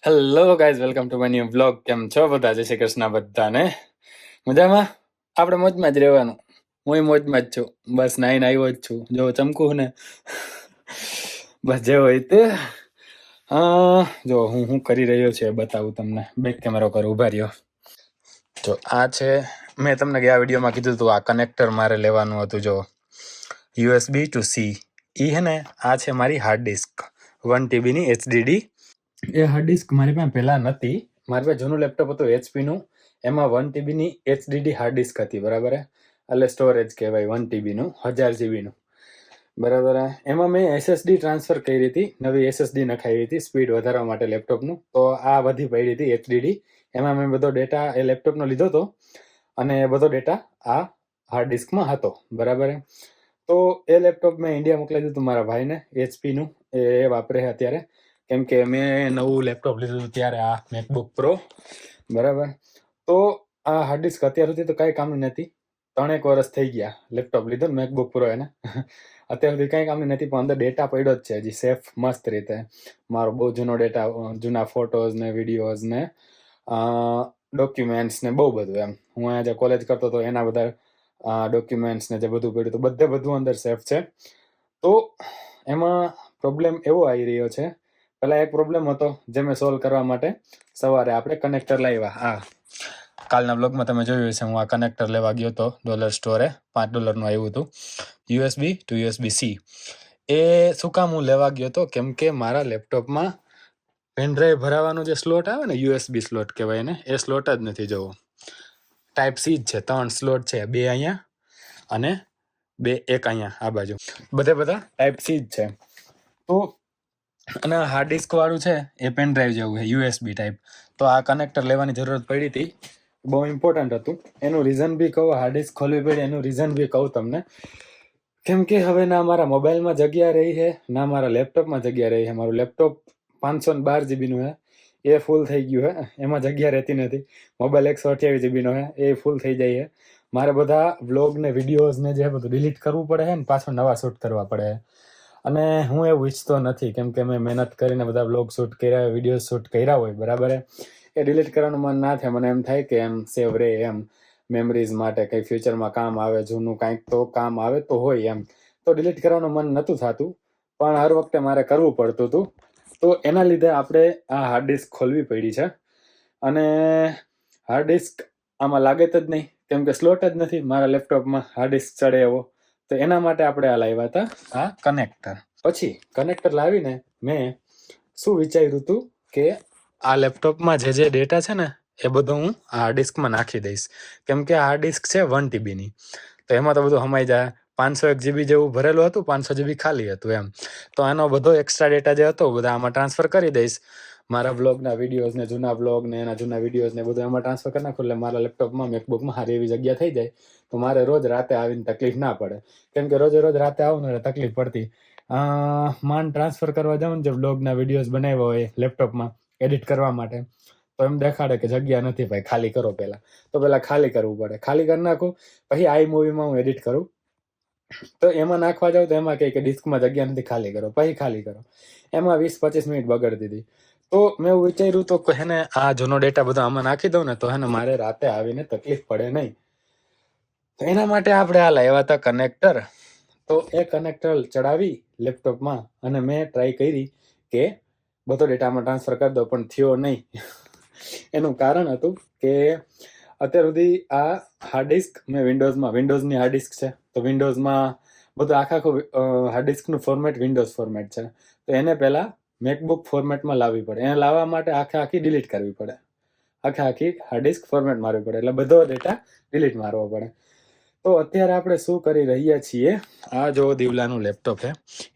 Hello guys, welcome to my new blog. કેમ છો બધા? જય શ્રી કૃષ્ણ બધાને. મજામાં? આપણે મોજમાં જ રહેવાનું. હું મોજમાં જ છું. બસ નાઈને આવ્યો જ છું. જો ચમકું ને બસ જે હોય તે. જો હું કરી રહ્યો છે બતાવું તમને. બેક કેમેરા પર ઉભા રહ્યો. જો આ છે, મેં તમને ગયા વિડીયોમાં કીધું હતું આ કનેક્ટર મારે લેવાનું હતું. જો USB to C હે ને, આ છે મારી હાર્ડ ડિસ્ક 1 TB ની HDD. એ હાર્ડ ડિસ્ક મારી પાસે પહેલાં નથી. મારી પાસે જૂનું લેપટોપ હતું HP નું. એમાં 1 TB ની HDD હાર્ડ ડિસ્ક હતી, બરાબર. એટલે સ્ટોરેજ કહેવાય 1 TB નું, 1000 GB નું, બરાબર. એમાં મેં SSD ટ્રાન્સફર કરી હતી, નવી SSD નખાવી હતી સ્પીડ વધારવા માટે લેપટોપનું. તો આ વધી પડી હતી HDD. એમાં મેં બધો ડેટા એ લેપટોપનો લીધો હતો અને એ બધો ડેટા આ હાર્ડ ડિસ્કમાં હતો, બરાબર. તો એ લેપટોપ મેં ઇન્ડિયા મોકલાવી દીધું મારા ભાઈને, HP નું. એ વાપરે છે અત્યારે, કેમ કે મેં નવું લેપટોપ લીધું હતું ત્યારે, આ મેકબુક પ્રો, બરાબર. તો આ હાર્ડ ડિસ્ક અત્યાર સુધી તો કાંઈ કામની નથી. 3 વર્ષ થઈ ગયા લેપટોપ લીધો ને, મેકબુક પ્રો એને. અત્યાર સુધી કાંઈ કામની નથી, પણ અંદર ડેટા પડ્યો જ છે હજી સેફ મસ્ત રીતે. મારો બહુ જૂનો ડેટા, જૂના ફોટોઝ ને વિડીયોઝ ને ડોક્યુમેન્ટ્સ ને બહુ બધું એમ. હું અહીંયા જે કોલેજ કરતો હતો એના બધા ડોક્યુમેન્ટ્સ ને જે બધું પડ્યું હતું, બધું અંદર સેફ છે. તો એમાં પ્રોબ્લેમ એવો આવી રહ્યો છે. પહેલાં એક પ્રોબ્લેમ હતો જે મેં સોલ્વ કરવા માટે સવારે આપણે કનેક્ટર લાવ્યા. કાલના બ્લોગમાં તમે જોયું હશે, હું આ કનેક્ટર લેવા ગયો હતો ડોલર સ્ટોરે. $5 આવ્યું હતું, USB to USB-C. એ શું કામ હું લેવા ગયો હતો? કેમ કે મારા લેપટોપમાં પેનડ્રાઈવ ભરાવાનું જે સ્લોટ આવે ને, USB સ્લોટ કહેવાય ને, એ સ્લોટ જ નથી. જોવો, ટાઈપ C જ છે. 3 સ્લોટ છે, 2 અહીંયા અને 1 અહીંયા આ બાજુ. બધા ટાઈપ C જ છે. તો અને હાર્ડ ડિસ્ક વાળું છે એ પેન ડ્રાઈવ જેવું છે, USB ટાઈપ. તો આ કનેક્ટર લેવાની જરૂરત પડી હતી, બહુ ઇમ્પોર્ટન્ટ હતું. એનું રીઝન બી કહું, હાર્ડ ડિસ્ક ખોલવી પડી એનું રીઝન બી કહું તમને. કેમ કે હવે ના મારા મોબાઈલમાં જગ્યા રહી છે, ના મારા લેપટોપમાં જગ્યા રહી છે. મારું લેપટોપ 512 GB નું છે, એ ફૂલ થઈ ગયું છે, એમાં જગ્યા રહેતી નથી. મોબાઈલ 128 GB નો છે, એ ફૂલ થઈ જાય છે. મારે બધા વ્લોગ ને વિડીયોઝ ને જે બધું ડિલીટ કરવું પડે છે ને, પાછું નવા શૂટ કરવા પડે છે. અને હું એવું ઈચ્છતો નથી, કેમ કે મેં મહેનત કરીને બધા વ્લોગ શૂટ કર્યા, વિડીયો શૂટ કર્યા હોય, બરાબર. એ ડિલીટ કરવાનું મન ના થાય. મને એમ થાય કે એમ સેવ રહે, એમ મેમરીઝ માટે, કંઈ ફ્યુચરમાં કામ આવે, જૂનું કાંઈક તો કામ આવે તો હોય એમ. તો ડિલીટ કરવાનું મન નહોતું થતું, પણ હર વખતે મારે કરવું પડતું હતું. તો એના લીધે આપણે આ હાર્ડ ડિસ્ક ખોલવી પડી છે. અને હાર્ડ ડિસ્ક આમાં લાગે જ નહીં, કેમ કે સ્લોટ જ નથી મારા લેપટોપમાં હાર્ડ ડિસ્ક ચડે એવો. તો એના માટે આપણે આ લાવ્યા હતા આ કનેક્ટર. પછી કનેક્ટર લાવીને મેં શું વિચાર્યું હતું કે આ લેપટોપમાં જે ડેટા છે ને, એ બધો હું આ હાર્ડ ડિસ્કમાં નાખી દઈશ. કેમ કે હાર્ડ ડિસ્ક છે 1 TB ની, તો એમાં તો બધું સમાઈ જાય. 501 GB જેવું ભરેલું હતું, 500 GB ખાલી હતું એમ. તો આનો બધો એક્સ્ટ્રા ડેટા જે હતો બધા આમાં ટ્રાન્સફર કરી દઈશ. મારા બ્લોગના વિડીયોઝ ને, જૂના બ્લોગ ને, એના જૂના વિડીયોઝ ને બધું એમાં ટ્રાન્સફર કરી નાખું. એટલે મારા લેપટોપમાં, મેકબુકમાં સારી એવી જગ્યા થઈ જાય. તો મારે રોજ રાતે આવીને તકલીફ ના પડે. કેમ કે રોજ રાતે આવું ને તકલીફ પડતી. માંડ ટ્રાન્સફર કરવા જાઉં ને, જે બ્લોગના વિડીયોઝ બનાવ્યા હોય લેપટોપમાં એડિટ કરવા માટે, તો એમ દેખાડે કે જગ્યા નથી ભાઈ, ખાલી કરો પહેલાં. તો પહેલાં ખાલી કરવું પડે. ખાલી કરી નાખું, પછી iMovieમાં હું એડિટ કરું. તો એમાં નાખવા જાઉં તો એમાં કહે કે ડિસ્કમાં જગ્યા નથી, ખાલી કરો. પછી ખાલી કરો, એમાં 20-25 મિનિટ બગડતી હતી. તો મેં એવું વિચાર્યું તો કે હેને આ જૂનો ડેટા બધો આમાં નાખી દઉં ને, તો હેને મારે રાતે આવીને તકલીફ પડે નહીં. તો એના માટે આપણે આ લાવ્યા હતા કનેક્ટર. તો એ કનેક્ટર ચડાવી લેપટોપમાં અને મેં ટ્રાય કરી કે બધો ડેટામાં ટ્રાન્સફર કરી દો, પણ થયો નહીં. એનું કારણ હતું કે અત્યાર સુધી આ હાર્ડ ડિસ્ક મેં વિન્ડોઝની હાર્ડ ડિસ્ક છે. તો વિન્ડોઝમાં બધું આખું હાર્ડ ડિસ્કનું ફોર્મેટ વિન્ડોઝ ફોર્મેટ છે. તો એને પહેલાં મેકબુક ફોર્મેટમાં લાવવી પડે. એને લાવવા માટે આખી ડિલીટ કરવી પડે, આખી હાર્ડ ડિસ્ક ફોર્મેટ મારવી પડે, એટલે બધો ડેટા ડિલીટ મારવો પડે. તો અત્યારે આપણે શું કરી રહ્યા છીએ, આ જો દીવલાનું લેપટોપ છે,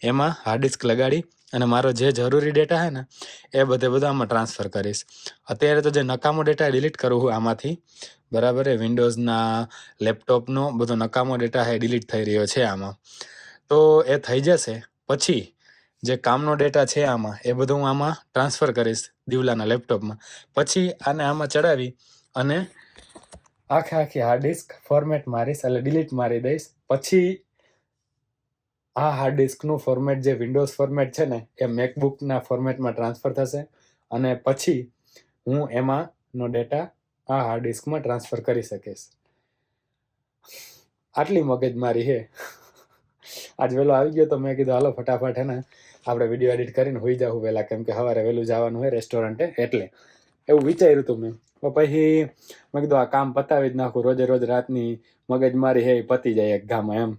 એમાં હાર્ડ ડિસ્ક લગાડી અને મારો જે જરૂરી ડેટા છે ને, એ બધો આમાં ટ્રાન્સફર કરીશ. અત્યારે તો જે નકામો ડેટા ડિલીટ કરું હું આમાંથી, બરાબર. એ વિન્ડોઝના લેપટોપનો બધો નકામો ડેટા છે ડિલીટ થઈ રહ્યો છે આમાં. તો એ થઈ જશે પછી જે કામનો ડેટા છે આમાં, એ બધું હું આમાં ટ્રાન્સફર કરીશ દીવલાના લેપટોપમાં. પછી આને આમાં ચડાવી અને આખી હાર્ડ ડિસ્ક ફોર્મેટ મારીશ, એટલે ડિલીટ મારી દઈશ. પછી આ હાર્ડ ડિસ્કનું ફોર્મેટ જે વિન્ડોઝ ફોર્મેટ છે ને, એ મેકબુકના ફોર્મેટમાં ટ્રાન્સફર થશે અને પછી હું એમાંનો ડેટા આ હાર્ડ ડિસ્કમાં ટ્રાન્સફર કરી શકીશ. આટલી મગજમારી છે. આજ વહેલો આવી ગયો તો મેં કીધું હાલો ફટાફટ હે ને આપણે વિડીયો એડિટ કરીને હોઈ જાઉં વહેલા, કેમ કે સવારે વહેલું જવાનું હોય રેસ્ટોરન્ટે, એટલે એવું વિચાર્યું હતું મેં. પછી મેં કીધું આ કામ પતાવી જ નાખું, રોજે રોજ રાતની મગજમારી છે એ પતી જાય એક ગામાં એમ.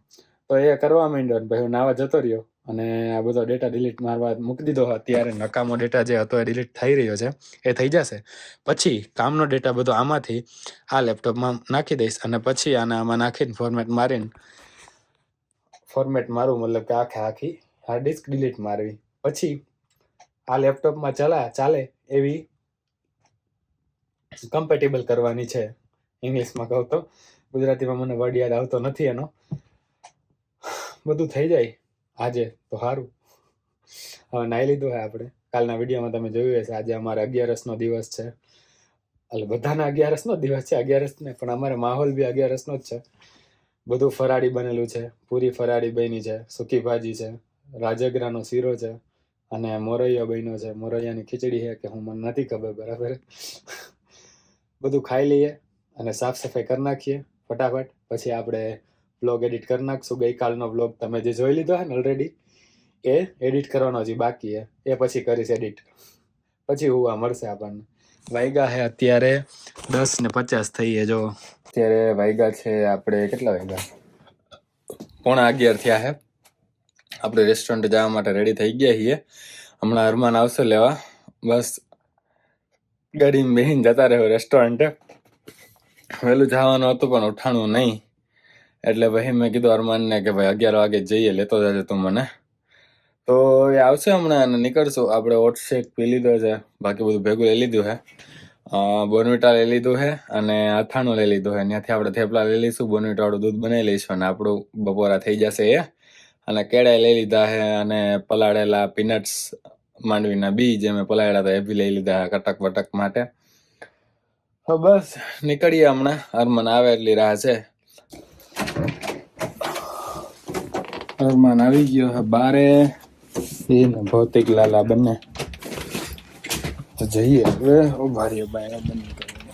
તો એ કરવા માંડ્યો ને પછી હું નાવા જતો રહ્યો અને આ બધો ડેટા ડિલીટ મારવા મૂકી દીધો. અત્યારે નકામો ડેટા જે હતો એ ડિલીટ થઈ રહ્યો છે, એ થઈ જશે. પછી કામનો ડેટા બધો આમાંથી આ લેપટોપમાં નાખી દઈશ અને પછી આમાં નાખીને ફોર્મેટ મારું, મતલબ કે આખી હાર્ડ ડિસ્ક ડિલીટ મારવી. પછી આ લેપટોપમાં ચાલે એવી કમ્પેટેબલ કરવાની છે. ઇંગ્લિશમાં કહું તો, ગુજરાતીમાં મને વર્ડ યાદ આવતો નથી એનો. બધું થઈ જાય આજે તો સારું. હવે નાહી લીધું હે આપણે. કાલના વિડીયોમાં તમે જોયું હશે આજે અમારે 11નો દિવસ છે. એટલે બધાના 11નો દિવસ છે, 11 ને, પણ અમારે માહોલ બી 11નો જ છે. બધું ફરાળી બનેલું છે, પૂરી ફરાળી બની છે, સૂકી ભાજી છે, રાજગરાનો શીરો છે અને મોરૈયો બન્યો છે. મોરૈયાની ખીચડી છે કે હું મને નથી ખબર બરાબર. બધું ખાઈ લઈએ અને સાફ સફાઈ કરી નાખીએ ફટાફટ. પછી આપણે વ્લોગ એડિટ કરી નાખશું. ગઈકાલનો વ્લોગ તમે જે જોઈ લીધો છે ને ઓલરેડી, એ એડિટ કરવાનો હજી બાકી છે, એ પછી કરીશ એડિટ. પછી હુવા મળશે આપણને. વાગ્યા છે અત્યારે 10:50 થઈએ. જો અત્યારે વાગ્યા છે આપણે કેટલા વાગ્યા, 11:15 થયા છે. આપણે રેસ્ટોરન્ટ જવા માટે રેડી થઈ ગયા છીએ. હમણાં અરમાન આવશે લેવા. બસ ગાડીમાં બેસીને જતા રહ્યો રેસ્ટોરન્ટે. વહેલું જવાનું હતું પણ ઉઠાણું નહીં, એટલે પછી મેં કીધું અરમાનને કે ભાઈ 11 વાગે જઈએ, લેતો જજે તું મને. તો એ આવશે હમણાં અને નીકળશું. આપણે ઓટ શેક પી લીધો છે, બાકી બધું ભેગું લઈ લીધું છે. બોર્નવિટા લઈ લીધું છે અને અથાણું લઈ લીધું છે. ત્યાંથી આપણે થેપલા લઈ લઈશું, બોર્નવિટાવાળું દૂધ બનાવી લઈશું અને આપણું બપોરા થઈ જશે એ. અને કેળા લઈ લીધા છે અને પલાળેલા પીનટ્સ માંડવીના બી જે મેં પલાળ્યા હતા એ બી લઈ લીધા કટક વટક માટે. તો બસ નીકળીએ હમણાં. અરમાન આવે એટલી રાહ છે. અરમાન આવી ગયો છે બારે, એ ને ભૌતિક લાલા બંને. તો જઈએ હવે. ઉભા રહીએ બાય બંને કરીને.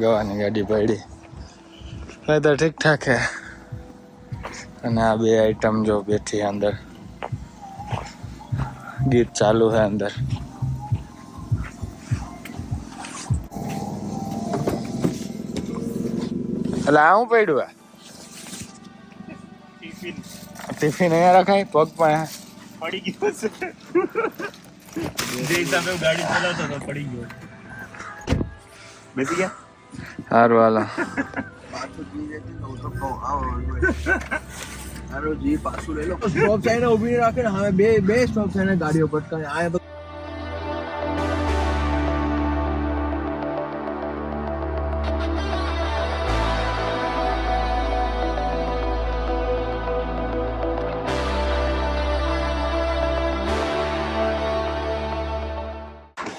ગવાની ગાડી પડી તો ઠીક ઠાક હે. અને આ બે આઈટમ જો બેઠી અંદર, ગીત ચાલુ છે અંદર. એટલે આ શું પડ્યું? ટિફિન અહીંયા રખાય, પગ પણ પડી ગયો છે. જે હિસાબે ગાડી ચલાવતો હતો પડી ગયો. બેસી ગયા. સારું હાલો. પાછું લઈ લો. સ્ટોપ સાઈડ ઉભી રાખે ને. હવે બે સ્ટોપ સાઈડ ગાડીઓ પટકાને આ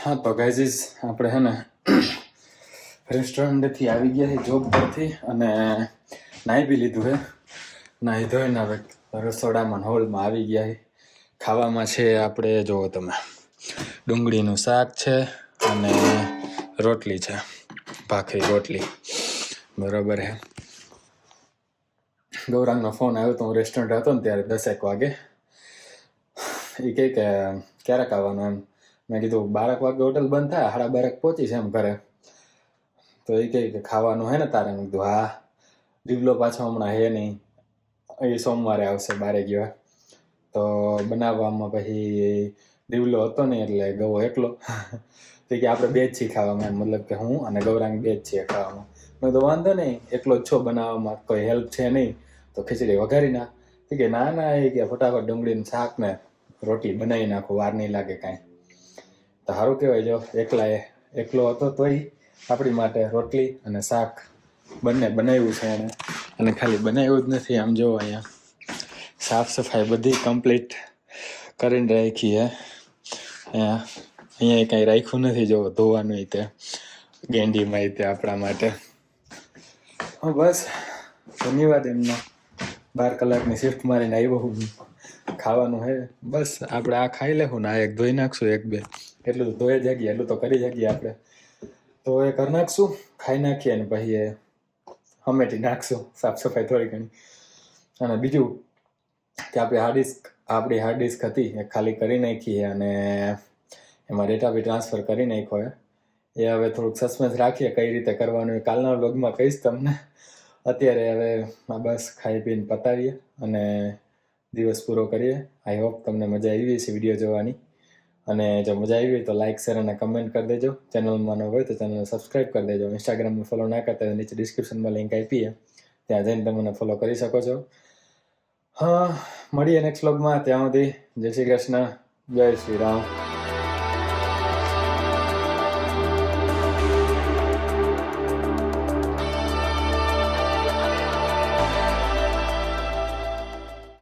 હા તો ગાઈઝ આપણે હે ને રેસ્ટોરન્ટથી આવી ગયા છે, જોબ પરથી, અને નાહી બી લીધું છે. નાહી ધોઈને હવે રસોડામાં હોલમાં આવી ગયા છે. ખાવામાં છે આપણે જુઓ તમે, ડુંગળીનું શાક છે અને રોટલી છે, ભાખરી રોટલી. બરાબર હે. ગૌરાંગનો ફોન આવ્યો તો હું રેસ્ટોરન્ટ હતો ને ત્યારે 10 વાગે. એ કહે કે ક્યારેક આવવાનું એમ. મેં કીધું 12 વાગે હોટલ બંધ થાય, 12:30 પહોંચીશ એમ ઘરે. તો એ કહે કે ખાવાનું હે ને તારે? મેં કીધું હા. દીવલો પાછો હમણાં હે નહીં, એ સોમવારે આવશે, બારે ગયો. તો બનાવવામાં પછી દીવલો હતો નહીં એટલે ગવો એકલો. તો કે આપણે બે જ છીએ ખાવામાં, મતલબ કે હું અને ગૌરાંગ બે જ છીએ ખાવામાં. મેં તો વાંધો નહીં, એકલો જ છો બનાવવામાં, કોઈ હેલ્પ છે નહીં, તો ખીચડી વઘારી નાખ. કે ના ના, એ કે ફટાફટ ડુંગળીનું શાક ને રોટલી બનાવી નાખો, વાર નહીં લાગે કાંઈ. તો સારું કહેવાય. જો એકલો હતો તોય આપણી માટે રોટલી અને શાક બંને બનાવ્યું છે એને. અને ખાલી બનાવ્યું જ નથી, આમ જો અહીંયા સાફ સફાઈ બધી કમ્પ્લીટ કરીને રાખી હે. અહીંયા કાંઈ રાખ્યું નથી, જો ધોવાનું તે ગેંડીમાં તે આપણા માટે. બસ ધન્યવાદ એમનો. 12 કલાકની શિફ્ટ મારીને આવ્યો હું. ખાવાનું હે બસ આપણે આ ખાઈ લેવું ને આ એક ધોઈ નાખશું એક બે એટલું તો ધોઈ જગ્યા એટલું તો કરી શકીએ આપણે તો એ કરી નાખશું ખાઈ નાખીએ ને પછી એ હમેટી નાખશું સાફ સફાઈ થોડી ઘણી અને બીજું કે આપણી હાર્ડ ડિસ્ક હતી એ ખાલી કરી નાખી અને એમાં ડેટા બી ટ્રાન્સફર કરી નાખ્યો એ હવે થોડુંક સસ્પેન્સ રાખીએ કઈ રીતે કરવાનું એ કાલના વ્લોગમાં કહીશ તમને અત્યારે હવે આ બસ ખાઈ પીને પતાવીએ અને દિવસ પૂરો કરીએ આઈ હોપ તમને મજા આવી હશે વિડીયો જોવાની અને જો મજા આવી હોય તો લાઇક શેર અને કમેન્ટ કરી દેજો ચેનલમાં ન હોય તો ચેનલને સબસ્ક્રાઈબ કરી દેજો ઇન્સ્ટાગ્રામમાં ફોલો ના કરતા નીચે ડિસ્ક્રિપ્શનમાં લિંક આપીએ ત્યાં જઈને તમે મને ફોલો કરી શકો છો હા મળીએ નેક્સ્ટ વ્લોગમાં ત્યાં સુધી જય શ્રી કૃષ્ણ જય શ્રી રામ